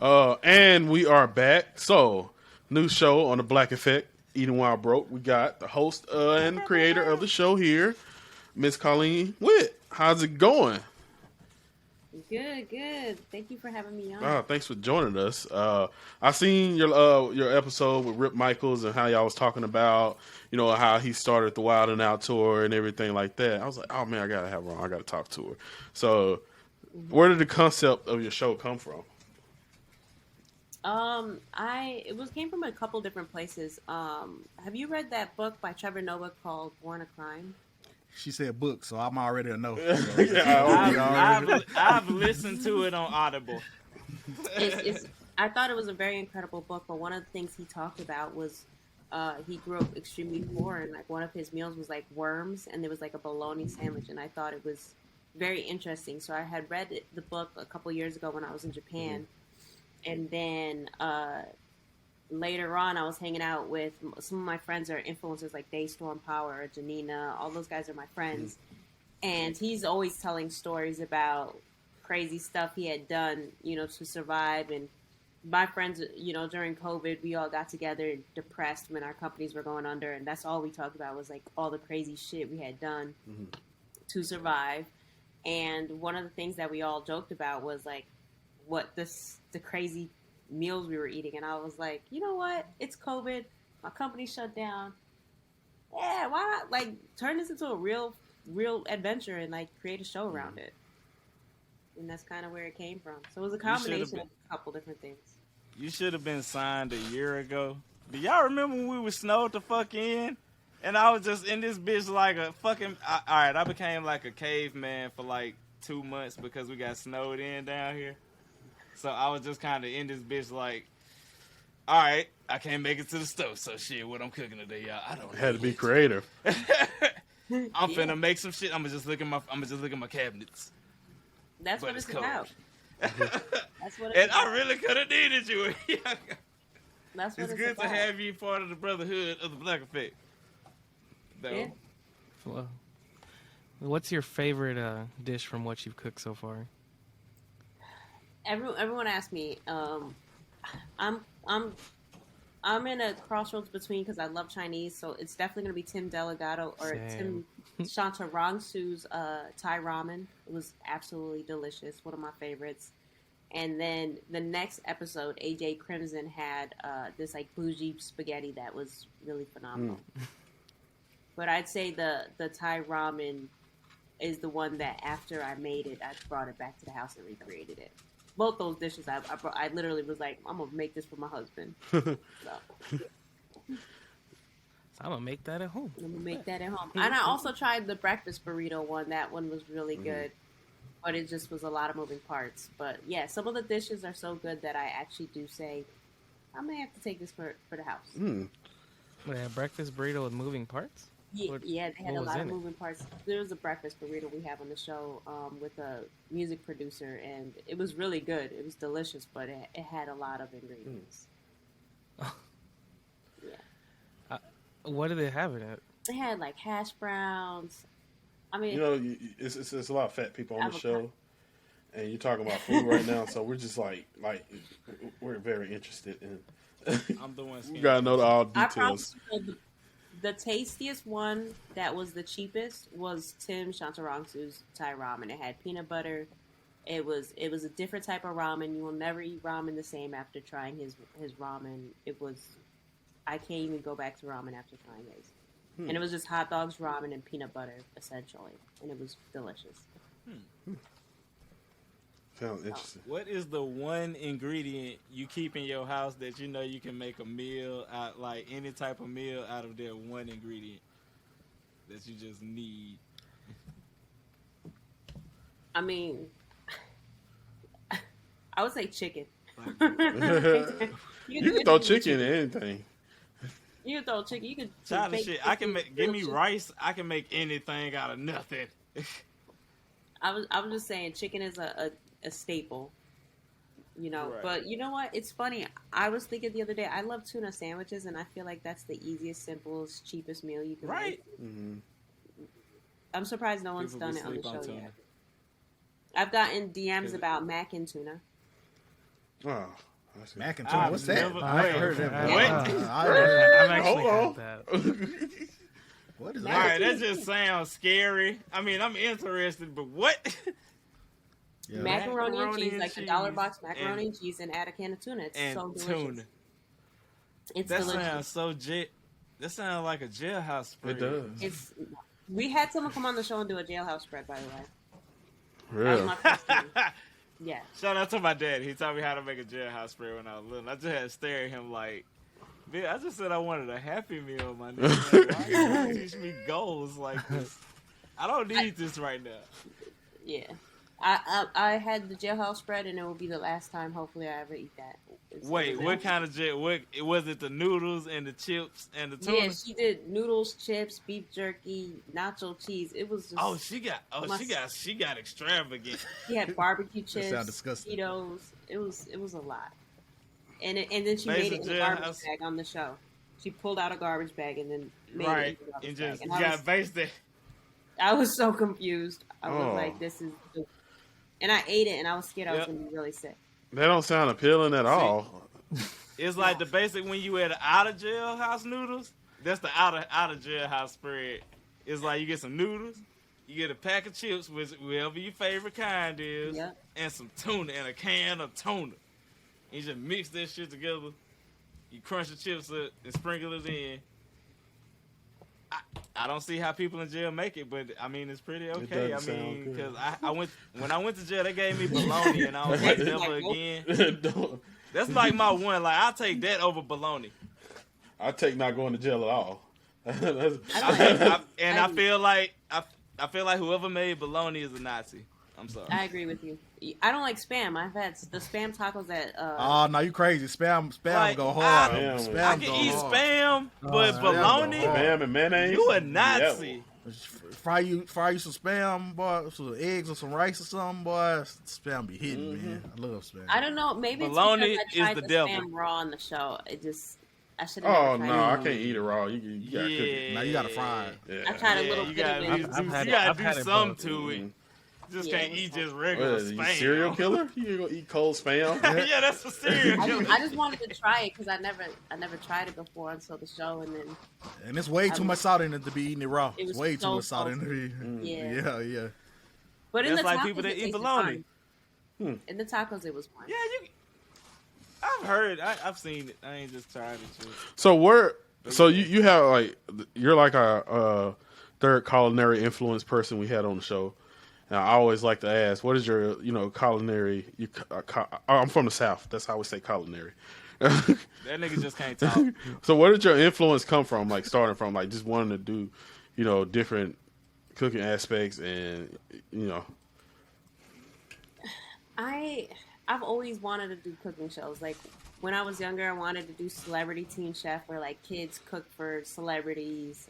And we are back. So, new show on the Black Effect, Eating While Broke. We got the host and creator of the show here, Miss Coline Witt. How's it going? Good, good. Thank you for having me on. Thanks for joining us. I seen your episode with Rip Michaels and how y'all was talking about how he started the Wild and Out tour and everything like that. I was like, oh man, I gotta have her on. I gotta talk to her. So, where did the concept of your show come from? It was came from a couple different places. Have you read that book by Trevor Noah called Born a Crime? She said book, so I'm already a no. So Yeah, I've listened to it on Audible. I thought it was a very incredible book, but one of the things he talked about was he grew up extremely poor, and like one of his meals was like worms, and there was like a bologna sandwich, and I thought it was very interesting. So I had read the book a couple years ago when I was in Japan, and then later on, I was hanging out with some of my friends are influencers like Daystorm Power, Janina. All those guys are my friends. And he's always telling stories about crazy stuff he had done, to survive. And my friends, during COVID, we all got together depressed when our companies were going under. And that's all we talked about was like all the crazy shit we had done to survive. And one of the things that we all joked about was like the crazy meals we were eating, and I was like, you know what? It's COVID. My company shut down. Yeah, why not like turn this into a real adventure and like create a show around it? And that's kind of where it came from. So it was a combination of a couple different things. You should have been signed a year ago. Do y'all remember when we were snowed the fuck in? And I was just in this bitch like a fucking... Alright, I became like a caveman for like 2 months because we got snowed in down here. So I was just kind of in this bitch like, all right, I can't make it to the stove. So shit, what I'm cooking today, y'all, I don't know. Had to be creative. I'm finna make some shit. I'm gonna just look at my cabinets. That's but what it's cold. About. That's what. And I really could have needed you. That's what it's good about. To have you part of the brotherhood of the Black Effect. Though. Yeah. Hello. What's your favorite dish from what you've cooked so far? Everyone asks me. I'm in a crossroads between because I love Chinese, so it's definitely gonna be Tim Delgado or Tim Chantarangsu's Thai ramen. It was absolutely delicious, one of my favorites. And then the next episode, AJ Crimson had this like bougie spaghetti that was really phenomenal. But I'd say the Thai ramen is the one that after I made it, I brought it back to the house and recreated it. Both those dishes, I literally was like, I'm going to make this for my husband. So I'm going to make that at home. And I also tried the breakfast burrito one. That one was really good. But it just was a lot of moving parts. But yeah, some of the dishes are so good that I actually do say, I may have to take this for the house. Yeah, breakfast burrito with moving parts? Yeah, they had a lot of moving parts. There was a breakfast burrito we have on the show with a music producer, and it was really good. It was delicious, but it had a lot of ingredients. Yeah. What did they have in it? They had like hash browns. I mean, it's a lot of fat people on the show, and you're talking about food right now, so we're just like we're very interested in. I'm the one. You gotta know all details. The tastiest one that was the cheapest was Tim Chantarangsu's Thai ramen. It had peanut butter. It was a different type of ramen. You will never eat ramen the same after trying his ramen. I can't even go back to ramen after trying his. And it was just hot dogs, ramen, and peanut butter, essentially. And it was delicious. Sounds interesting. What is the one ingredient you keep in your house that you can make a meal out, like any type of meal out of that one ingredient that you just need? I mean, I would say chicken. You can throw chicken in anything. You can throw chicken. You can child of shit. I can make. Give me rice. I can make anything out of nothing. I was just saying, chicken is a staple, Right. But you know what? It's funny. I was thinking the other day, I love tuna sandwiches, and I feel like that's the easiest, simplest, cheapest meal you can make. Mm-hmm. I'm surprised no one's done it on the show yet. I've gotten DMs about mac and tuna. Oh, I see. Mac and tuna. What's that? never- I ain't wait, heard that. what? before. I ain't heard I've actually Hold had on. that. What is All that? right, that just sounds scary. I mean, I'm interested, but what? Yeah. Macaroni and Macaroni cheese, and like the dollar cheese box macaroni and- and cheese, and add a can of tuna. It's and so delicious. tuna. It's That delicious. sounds so That sounds like a jailhouse spread. It does. It's. We had someone come on the show and do a jailhouse spread, by the way. That was Really? my first time. Yeah. Shout out to my dad. He taught me how to make a jailhouse spread when I was little. I just had to stare at him like, man, I just said I wanted a Happy Meal, my nigga. Like, why you gonna teach me goals like this? I don't need this right now. Yeah. I had the jailhouse spread, and it will be the last time, hopefully, I ever eat that. Wait, what kind of jail? What was it? The noodles and the chips and the tuna? Yeah, she did noodles, chips, beef jerky, nacho cheese. It was just. She got extravagant. She had barbecue That chips, sound disgusting. Cheetos. It was a lot. And then she There's made a it in a garbage jailhouse. bag on the show. She pulled out a garbage bag and then made Right, it in a garbage and bag. just And got based it. I was so confused. I was Oh. like, this is. And I ate it, and I was scared I was Yep. going to be really sick. That don't sound appealing at all. It's like the basic when you had out of jailhouse noodles. That's the out of jailhouse spread. It's like you get some noodles, you get a pack of chips, whatever your favorite kind is, Yep. and some tuna and a can of tuna. You just mix that shit together. You crunch the chips up and sprinkle it in. I don't see how people in jail make it, but I mean it's pretty okay. I doesn't sound mean, good. because when I went to jail, they gave me bologna, and I was like, never again. Don't- That's like my one. Like I'll take that over bologna. I take not going to jail at all. That's- I feel like I feel like whoever made bologna is a Nazi. I'm sorry. I agree with you. I don't like Spam. I've had the Spam tacos at. Oh no, you crazy? Spam Like, go hard. I- Spam I go can eat hard. spam, but Spam bologna, go hard. Spam and mayonnaise. you a Nazi. Fry you some spam, boy, some eggs or some rice or something, boy. Spam be hitting, man. I love spam. I don't know. Maybe it's Bologna because I is tried the the devil. Spam raw on the show. It just. I should have. Oh never no, tried I it. can't eat it raw. You gotta cook it. Now you gotta fry it. Yeah. I tried a Yeah, little you bit gotta, of you, it. I've had you it- gotta I've had do it something both. to it. Just Yeah, can't it was eat just What regular is it, you spam. serial killer? You gonna eat cold spam? Yeah, that's a serial killer. I just wanted to try it because I never tried it before until the show, and then And it's way too much salt in it to be eating it raw. It It's was way too so much salt in salty. it. Yeah. Yeah. but in That's the like tacos, people that it eat tasted bologna. fine. In the tacos, it was fine. Yeah, I've heard. I've seen it. I ain't just tried it. Shit. So you have like you're like a third culinary influence person we had on the show. Now I always like to ask, what is your culinary? I'm from the South. That's how we say culinary. That nigga just can't talk. So where did your influence come from? Like starting from like just wanting to do, different cooking aspects and I've always wanted to do cooking shows. Like when I was younger, I wanted to do Celebrity Teen Chef, where like kids cook for celebrities.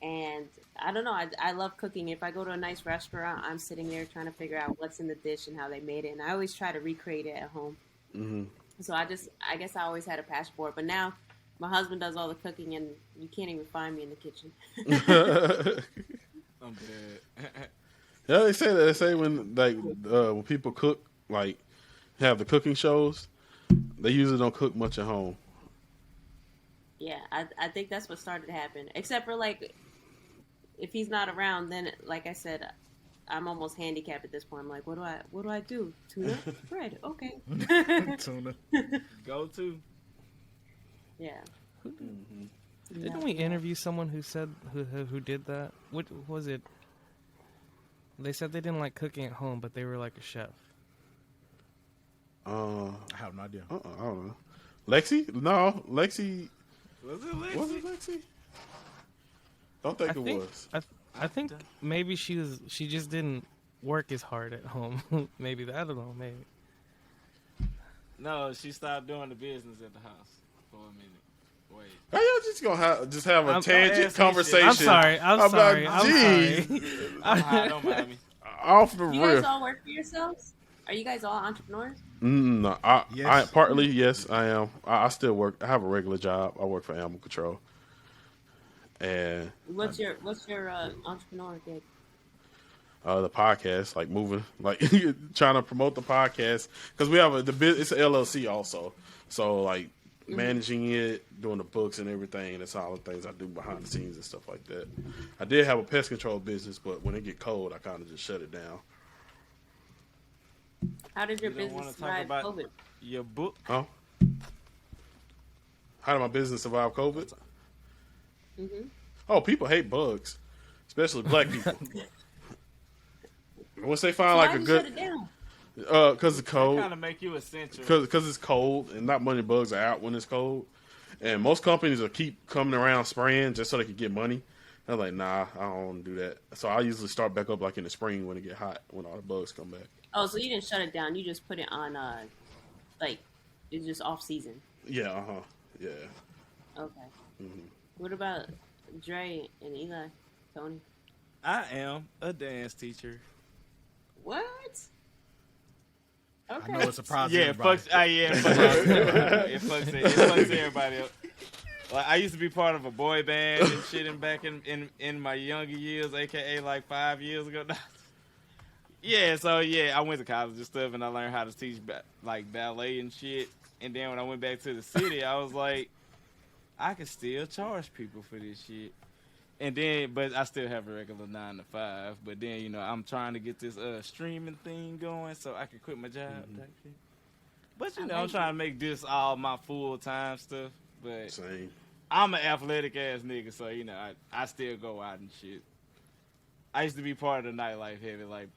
And I don't know, I love cooking. If I go to a nice restaurant, I'm sitting there trying to figure out what's in the dish and how they made it. And I always try to recreate it at home. Mm-hmm. So I guess I always had a passion for it. But now my husband does all the cooking, and you can't even find me in the kitchen. I'm dead. Yeah, they say that. They say when people cook, like have the cooking shows, they usually don't cook much at home. Yeah, I think that's what started to happen. Except for like, if he's not around, then like I said, I'm almost handicapped at this point. I'm like, what do I do? Tuna, bread, okay. Tuna. Go to. Yeah. Didn't we interview someone who said who did that? What was it? They said they didn't like cooking at home, but they were like a chef. I have no idea. I don't know. Lexi? No, Lexi. Was it Lexi? Was it Lexi? Don't think it was. I think maybe she just didn't work as hard at home. Maybe I don't know. Maybe. No, she stopped doing the business at the house for a minute. Wait. Are y'all just gonna have a I'm tangent asking conversation? I'm sorry. I'm about, sorry. I'm geez, sorry. Don't mind me. Off the You guys rip. all work for yourselves? Are you guys all entrepreneurs? No, Yes. I partly yes, I am. I still work. I have a regular job. I work for animal control. And What's your entrepreneur gig? the podcast, like moving, like trying to promote the podcast because we have it's an LLC also. So like managing it, doing the books and everything. That's all the things I do behind the scenes and stuff like that. I did have a pest control business, but when it get cold, I kind of just shut it down. How did your You don't business wanna talk survive about COVID? your book. Huh? How did my business survive COVID? Mm-hmm. Oh, people hate bugs, especially black people. Once they find So like why a you good, shut it down? because it's cold. Kind of make you essential. Because it's cold and not many bugs are out when it's cold. And most companies will keep coming around spraying just so they can get money. I'm like, nah, I don't want to do that. So I usually start back up like in the spring when it get hot, when all the bugs come back. Oh, so you didn't shut it down. You just put it on, like, it's just off season. Yeah, yeah. Okay. Mm-hmm. What about Dre and Eli, Tony? I am a dance teacher. What? Okay. I know it's a surprise. Yeah, everybody. it fucks everybody up. Like I used to be part of a boy band and shit in my younger years, aka like 5 years ago. Yeah, so yeah, I went to college and stuff, and I learned how to teach like ballet and shit. And then when I went back to the city, I was like, I can still charge people for this shit. And then, but I still have a regular 9 to 5. But then, you know, I'm trying to get this streaming thing going so I can quit my job type shit. But you know, I'm trying to make this all my full time stuff. But Same. I'm an athletic ass nigga, so you know, I still go out and shit. I used to be part of the nightlife heavy. Like,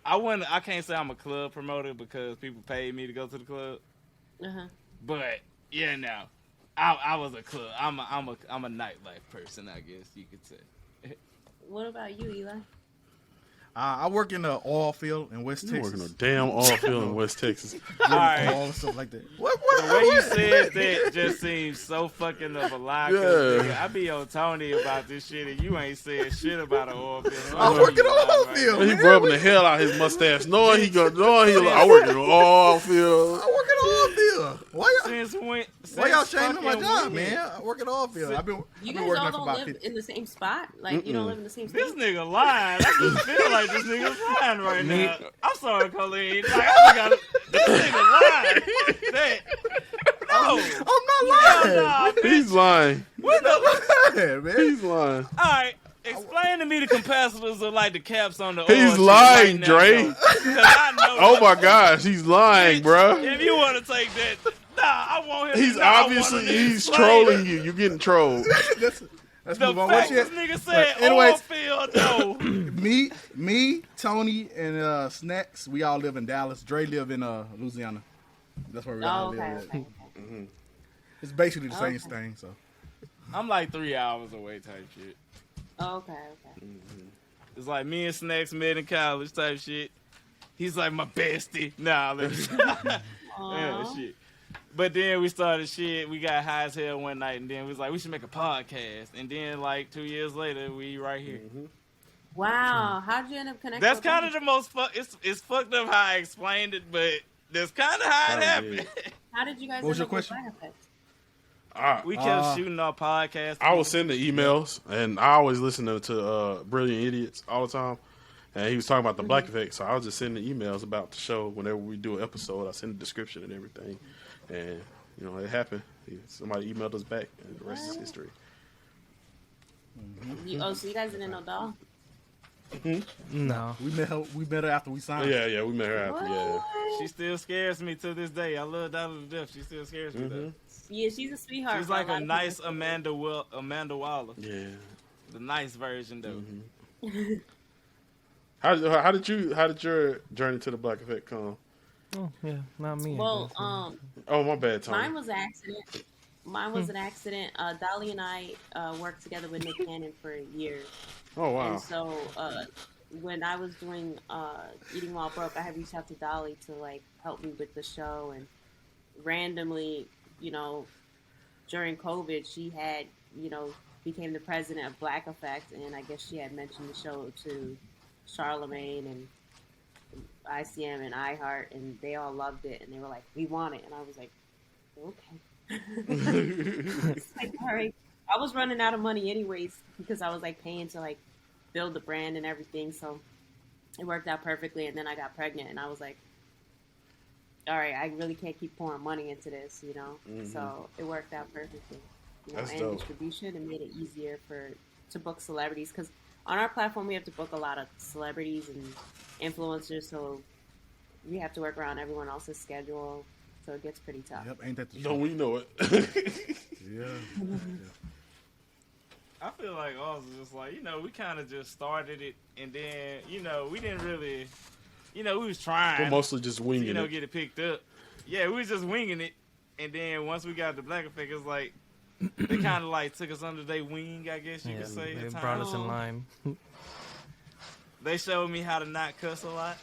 I can't say I'm a club promoter because people paid me to go to the club. But yeah, no, I was a club. I'm a nightlife person, I guess you could say. What about you, Eli? I work in the oil field in West You Texas. working a damn oil field in West Texas. All right. All and stuff like that. What? The way you said that just seems so fucking of a lie. 'Cause, nigga, I be on Tony about this shit, and you ain't said shit about an oil field. So I know work in you the lying oil right field. now. He rubbing the hell out his mustache, knowing he I work in an oil field. I work in the oil field. Why y'all shaming my fucking job, when? man? I work in the oil field. I've been You working guys there all for don't about live 50. in the same spot. Like, you don't live in the same This state. nigga lying. I just feel like this nigga's lying right now. I'm sorry, Coline. Like, I got this nigga lying. That, no. I'm not lying. Nah, bitch. He's lying. What the? Yeah, man. He's lying. All right. Explain to me the capacitors are like the caps on the oil. He's shit lying, right now, Dre. though. 'Cause I know Oh my gosh, he's lying, bruh. If you want to take that, I want him. He's I want obviously him to he's explain trolling you. You're getting trolled. Let's The move on. fact What's your, this nigga said anyways- oil field, though. me, Tony, and Snacks, we all live in Dallas. Dre live in Louisiana. That's where we all Oh, live. okay, at. okay. It's basically the same Okay. thing. So I'm like 3 hours away type shit. Oh, okay. It's like me and Snacks met in college type shit. He's like my bestie. Nah, let me yeah, Aw. shit. But then we started shit. We got high as hell one night, and then we was like, we should make a podcast. And then like 2 years later, we right here. Wow. How'd you end up connecting? That's with kind of them? the most it's fucked up how I explained it, but that's kind of how it Oh, happened. How did you guys What was end your up with question? Side Effects? We kept shooting our podcast. I was sending emails, and I always listen to Brilliant Idiots all the time. And he was talking about the Black Effect, so I was just sending emails about the show. Whenever we do an episode, I send the description and everything. And, you know, it happened. Somebody emailed us back, and the rest is history. So you guys didn't know Doll? No. we met her after we signed. Yeah, we met her after, yeah. She still scares me to this day. I love Dollar to death. She still scares me though. Yeah, she's a sweetheart. She's for like lot a of nice people. Amanda Waller. Yeah. The nice version though. How did your journey to the Black Effect come? Oh, yeah, not me. I Well, guess. Oh, my bad, Tony. mine was an accident. An accident. Dolly and I worked together with Nick Cannon for years. Oh, wow. And so when I was doing Eating While Broke, I had reached out to Dolly to like help me with the show, and randomly, you know, during COVID, she had, you know, became the president of Black Effect, and I guess she had mentioned the show to Charlemagne and ICM and iHeart, and they all loved it, and they were like, "We want it," and I was like, "Okay." It's like, all right. I was running out of money anyways because I was like paying to like build the brand and everything. So it worked out perfectly. And then I got pregnant, and I was like, all right, I really can't keep pouring money into this, you know. So it worked out perfectly. You know, That's and dope. distribution, it made it easier to book celebrities, because on our platform we have to book a lot of celebrities and influencers, so we have to work around everyone else's schedule, so it gets pretty tough. Yep, ain't that the Don't truth? we know it? Yeah. I feel like also just like, you know, we kind of just started it, and then, you know, we didn't really, you know, we was trying. We're mostly just winging you know, it. get it picked up. Yeah, we was just winging it, and then once we got the Black Effect, it's like they kind of like took us under their wing, I guess you could say. They at brought us times. in line. They showed me how to not cuss a lot.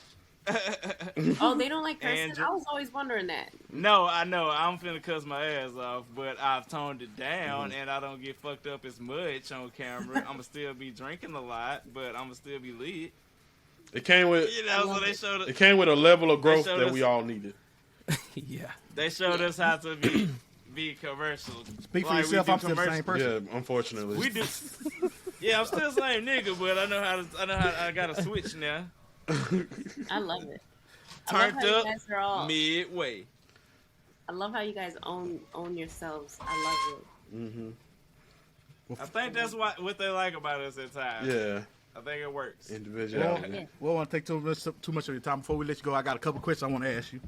Oh, they don't like cursing? Andrew. I was always wondering that. No, I know I'm finna cuss my ass off, but I've toned it down, and I don't get fucked up as much on camera. I'ma still be drinking a lot, but I'ma still be lit. It came with You know, so they showed us. it came with a level of growth showed that us- we all needed. Yeah. They showed us how to be commercial. Speak for Like, we yourself. do I'm still the same person. Yeah, unfortunately. We do. Yeah, I'm still the same nigga, but I know how I gotta switch now. I love it. Turned I love how up you guys are all. midway. I love how you guys own yourselves. I love it. I think that's what they like about us at times. Yeah, I think it works. individuality. Yeah. We don't want to take too much of your time. Before we let you go, I got a couple questions I want to ask you.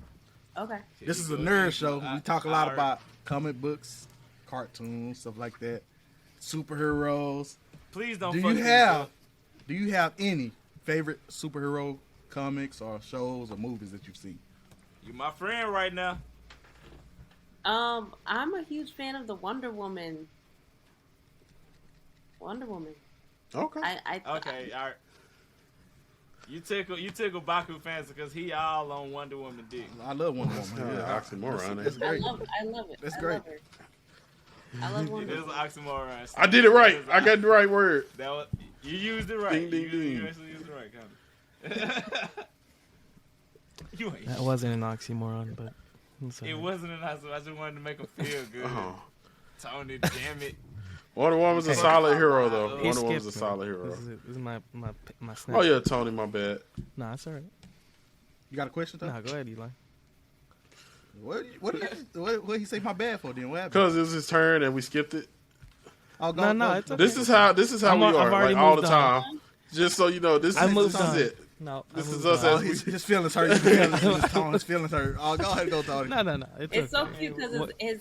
Okay. This is a nerd show. We talk a lot about comic books, cartoons, stuff like that, superheroes. Please don't. Do fuck you these have up. any favorite superhero comics or shows or movies that you've seen? You my friend right now. I'm a huge fan of the Wonder Woman. Okay. Okay, all right. You tickle Baku fans because he all on Wonder Woman dick. I love Wonder Woman. Kinda Yeah, oxymoron, That's ain't it? I great. love it. That's I great. Love her. I love It Wonder is an Woman. oxymoron. I did it right. It is I got the right word. That was, you used it right. Ding, ding, you ding. actually used it right, kind of. You ain't. That wasn't an oxymoron, but it's It alright. wasn't an oxymoron. I just wanted to make him feel good. Oh. Tony, damn it. Wonder Woman's a Okay. solid hero, though. He Wonder Woman's skipped a me. solid hero. This is my snap. Oh yeah, Tony, my bad. Nah, it's alright. You got a question, though? Nah, go ahead, Eli. What he say my bad for then? What happened? Because it was his turn and we skipped it. Oh, go, No, go, it's go. okay. This is how I'm we al- are, I've already like all the moved on. time. Just so you know, this I is moved this is on. it. No, This I is moved us on. Oh, as his feelings hurt. His feelings hurt. Oh, go ahead, go, Tony. No. It's so okay. cute because What- his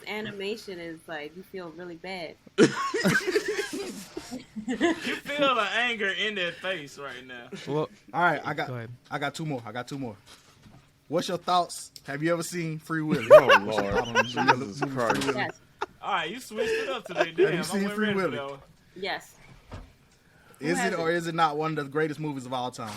animation is like you feel really bad. You feel the anger in that face right now. Well, All right, go ahead. I got two more. What's your thoughts? Have you ever seen Free Willy? Oh Lord, Jesus Christ! Yes, All right, you switched it up today. Damn, you seen I went Free ready for Willy? that one. yes. Is has it it? or is it not one of the greatest movies of all time?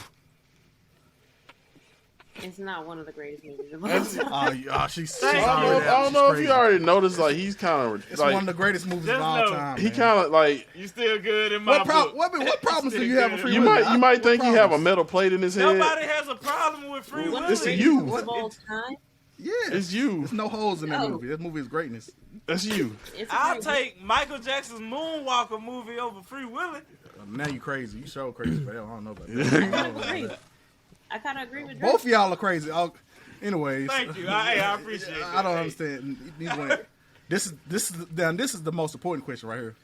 It's not one of the greatest movies of all time. She's I don't know if you already noticed, like he's kind of It's like one of the greatest movies Just of all know, time. he man. kind of like You still good in my book. What problems do you have with Free you Willy? might think he have a metal plate in his head. Nobody has a problem with Free One Willy. of the It's greatest you. movies of all time. Yeah, It's you. There's no holes in that Oh. movie. That movie is greatness. That's you. It's a I'll great take Michael Jackson's Moonwalker movie over Free Willy. Now you crazy. You so crazy for that. I don't know about movie. that. I kind of agree with Drake. Both of y'all are crazy. Anyways, Thank you. I appreciate that. I don't Hey, understand. This is the most important question right here.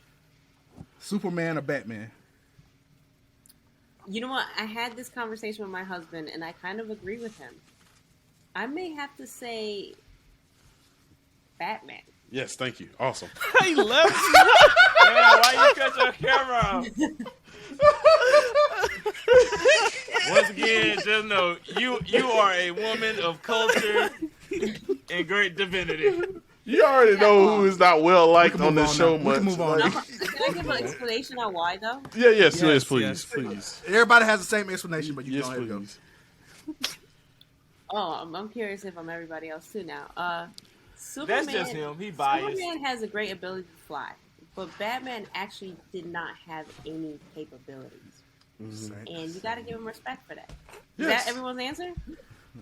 Superman or Batman? You know what? I had this conversation with my husband, and I kind of agree with him. I may have to say Batman. Yes, thank you. Awesome. He left. Yeah, why you cut your camera off? Once again, just know you are a woman of culture and great divinity. You already know who is not well liked can on move this on show now. We much. can move on Like- now. Can I give an explanation on why, though? yeah, yes, Yes, please, yes. please. Everybody has the same explanation, but you Yes, don't have to go. please. Oh, I'm curious if I'm everybody else too now. Superman, That's just him. He biased. Superman has a great ability to fly, but Batman actually did not have any capabilities, and you got to give him respect for that. Is Yes. that everyone's answer?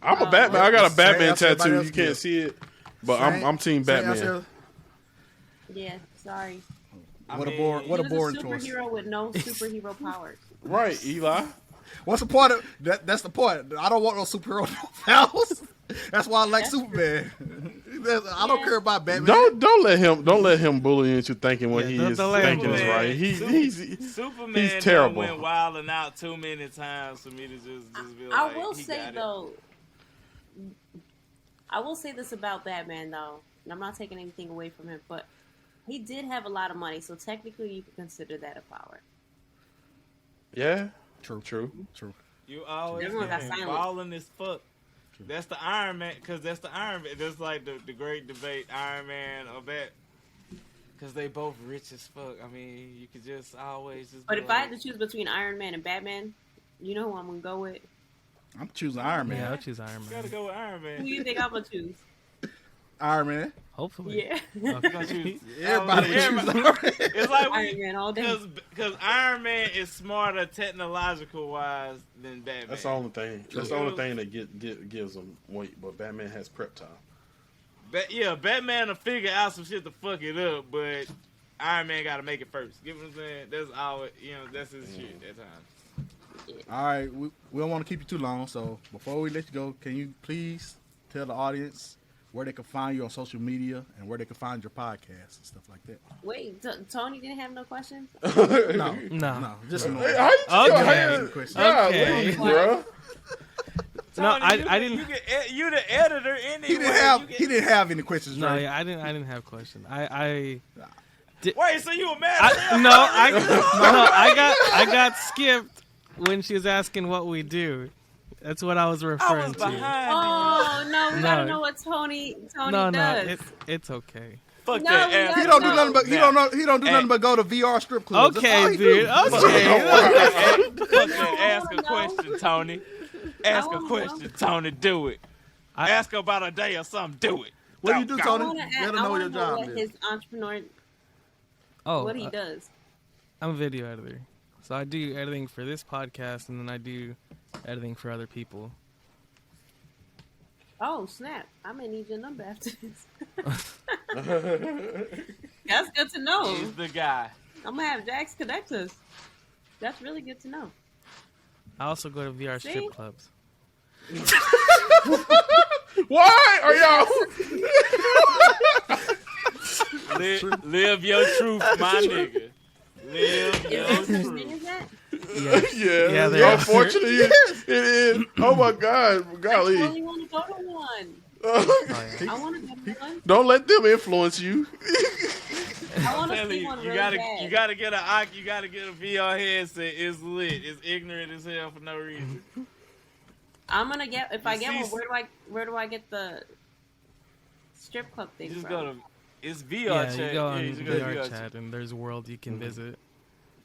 I'm a Batman. I got a Same Batman as everybody tattoo. else You can't did. see it, but I'm team Batman. Yeah, sorry. What I a boring He was choice. a superhero with no superhero powers. Right, Eli. What's the point of that? That's the point. I don't want no superhero powers. That's why I like Superman. I don't care about Batman. Don't let him bully you into thinking what he is thinking is right. Superman he's terrible. Went wilding out too many times for me to just be like. I will say though, I will say this about Batman though, and I'm not taking anything away from him, but he did have a lot of money, so technically you could consider that a power. Yeah, True. You always Everyone got silent. balling as fuck. That's the Iron Man, because that's the Iron Man. That's like the great debate, Iron Man or Bat. Because they both rich as fuck. I mean, you could just always just. But if I had to choose between Iron Man and Batman, you know who I'm gonna go with? I'm choosing Iron Man. Yeah, I'll choose Iron You Man. gotta go with Iron Who Man. you think I'm gonna choose? Iron Man. Hopefully. Yeah, You gonna choose- Everybody choose Iron Man. It's like Iron Man all day. because Iron Man is smarter technological wise than Batman. That's the only thing. That's the only thing that gives him weight. But Batman has prep time. Batman will figure out some shit to fuck it up, but Iron Man got to make it first. Get what I'm saying? That's all. That's his shit at times. All right, we don't want to keep you too long. So before we let you go, can you please tell the audience where they can find you on social media and where they can find your podcast and stuff like that? Wait, Tony didn't have no questions? No, just Hey, no. how you Okay. Okay. bro? No, Tony, I didn't. You the editor anyway. He didn't have any questions. No, Dre. yeah, I didn't have questions. Wait, so you were mad? At No, I got skipped when she was asking what we do. That's what I was I referring was to. behind. Oh no, we gotta No. know what Tony No, does. it's okay. Fuck No, that we ass. gotta He don't do know. nothing but he don't do nothing but go to VR strip clubs. That's all Okay, he dude. do. Okay. Fuck that. Ask a wanna question, Tony. Ask a wanna question, Tony. Do it. Ask her about a day or something. Do it. What do you do, I Tony? wanna Let him know what your job his is. entrepreneur, Oh, what he does. I'm a video editor, so I do editing for this podcast, and then I do editing for other people. Oh snap! I may need your number after this. That's good to know. He's the guy. I'm gonna have Jax connect us. That's really good to know. I also go to VR See? strip clubs. Why are y'all? Live your truth, my nigga. Live Is your there such truth. thing as that? Yeah, they are. unfortunately, it is. Oh my God, I golly! only want to go to one. Oh, yeah. I want to go to one. Don't let them influence you. I want to Tell see you, one you really gotta bad. get you gotta get a VR headset. It's lit. It's ignorant as hell for no reason. I'm gonna get if I You get see- one. Where do I get the strip club thing You just from? go to it's VR Yeah, chat. you go on you just go to VR chat, and there's a world you can visit.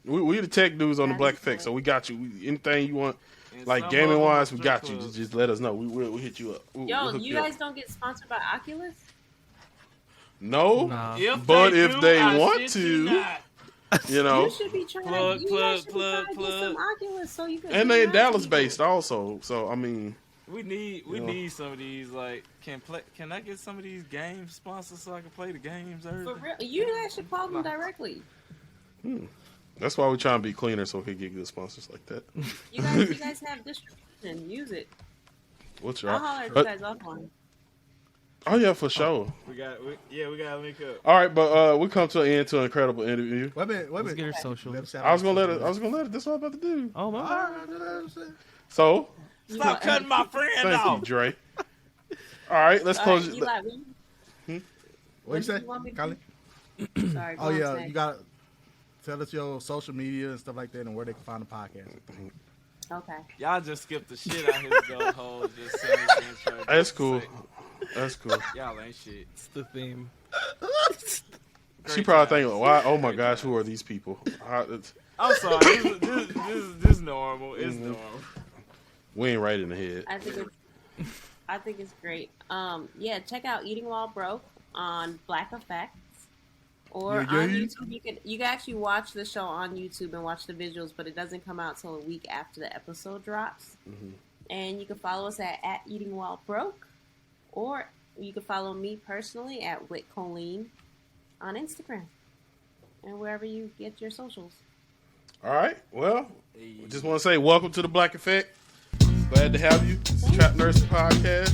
We the tech dudes on the That Black is Effect, good. so we got you. Anything you want, And like some gaming of them wise, are we got strip you. clubs. Just let us know. We'll hit you up. Yo, hook you up. guys don't get sponsored by Oculus? No, Nah. but if do, they I want shit to, you not. you know, You should be trying. Plug, you plug, guys should be plug, trying to plug. get some Oculus so you can. and hang they out Dallas with people. based also. So I mean, We need Yeah. need some of these like can I get some of these games sponsors so I can play the games For early? real, you guys should call them directly. that's why we try and be cleaner so we can get good sponsors like that. You guys have distribution. Use it. What's I'll your? holler at you But, guys offline. oh yeah, for sure. We gotta link up. All right, but we come to an end to an incredible interview. Wait a minute. Let's get her social. I was gonna let it. That's what I'm about to do. Oh my All God. right. So Stop cutting my friend thank you, off. Dre. All right, let's All right, close. Eli, What you say, you want me to Colin? sorry. Oh yeah, you got to tell us your social media and stuff like that, and where they can find the podcast. Okay. Y'all just skipped the shit out his go hole. Just send this intro. That's cool. That's cool. Y'all ain't shit. It's the theme. She probably thinking, "Why? Oh my gosh, who are these people?" I'm sorry. This is normal. It's normal. We ain't right in the head. I think it's great. Yeah, check out Eating While Broke on Black Effects or Yeah, on yeah. YouTube. You can actually watch the show on YouTube and watch the visuals, but it doesn't come out till a week after the episode drops. And you can follow us at Eating While Broke, or you can follow me personally at Coline on Instagram and wherever you get your socials. All right. Well, just want to say welcome to the Black Effect. Glad to have you. It's the Trap Nursing Podcast.